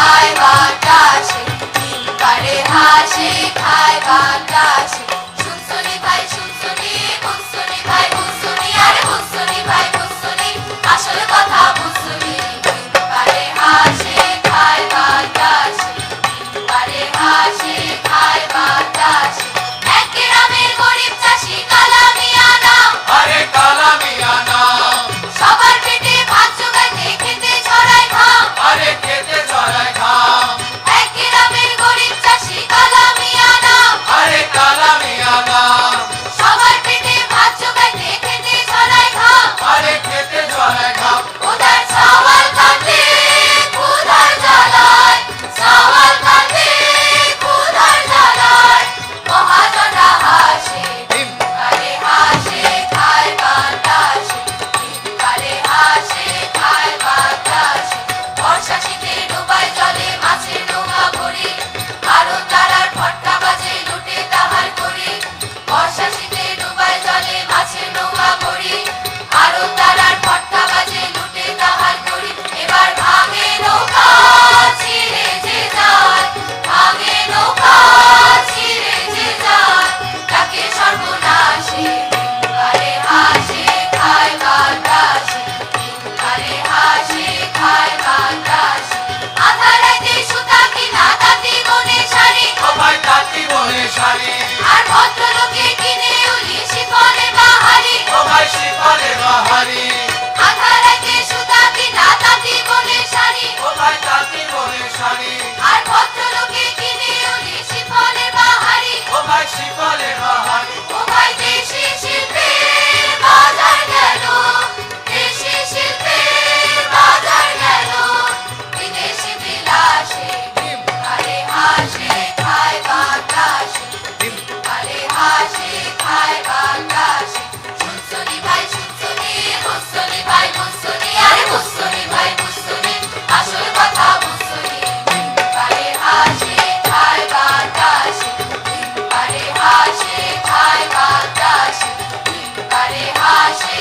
খায় বাতাসে, পারে হাসে খায় বাতাসে। শুনছনি ভাই শুনছনি, বুঝছনি ভাই বুঝছনি, আরে বুঝছনি ভাই বুঝছনি, আসল কথা বুঝছনি। পারে হাসে খায় বাতাসে, পারে হাসে খায় বাতাসে। এক গ্রামের গরিব চাষি কালা মিয়া নাম, আরে কালা মিয়া নাম। সবার পেটে ভাত জোগাইতে খেতে ছড়ায় ঘাম, আরে খেতে ছড়ায় ঘাম। এক গ্রামের গরিব চাষি কালা মিয়া নাম, আরে কালা মিয়া নাম। সবার পেটে ভাত জোগাইতে খেতে ছড়ায় ঘাম। আরে খেতে ছড়ায় ঘাম। উদার সওয়াল কাঁদে ক্ষুধার জ্বালায়, সওয়াল কাঁদে ক্ষুধার জ্বালায়। মহাজনরা হাসে, আরে হাসে খায় বাতাসে, আরে হাসে খায় বাতাসে। বর্ষা শীতে ডুবায় জলে মাছের নৌকা ভরি, আরো তারার ফটকা বাজে লুটে তাহার করি। বর্ষা শীতে ডুবায় জলে মাছের নৌকা ভরি, আরো তারার ফটকা বাজে লুটে তাহার করি। এবার ভাঙে নৌকা ছিঁড়ে যে যায়, ভাঙে নৌকা ছিঁড়ে যে যায়, তাকে সর্বনাশে। আরে হাসে খায় বাতাসে, আরে হাসে খায় বাতাসে। আধা রাতে সুতা কিনা তাঁতি বনে শাড়ি, ও ভাই তাঁতি বনে শাড়ি। আর ভদ্রলোকে কিনে উলি শিফনের বাহারি। ও ভাই শিফনের বাহারি। আধা রাতে সুতা কিনা তাঁতি বনে শাড়ি, ও ভাই তাঁতি বনে শাড়ি। আর ভদ্রলোকে কিনে উলি শিফনের বাহারি। ও ভাই শিফনের বাহারি। ও ভাই দেশি শিল্পের বাজার গেল, দেশি শিল্পের বাজার গেল, বিদেশি বিলাসে। আরে হাসে খায় বাতাসে, আরে হাসে খায় বাতাসে। শুনছনি ভাই শুনছনি, বুঝছনি ভাই বুঝছনি, আরে বুঝছনি ভাই বুঝছনি, আসল কথা বুঝছনি। আরে হাসে খায় বাতাসে, আরে হাসে খায় বাতাসে, আরে হাসে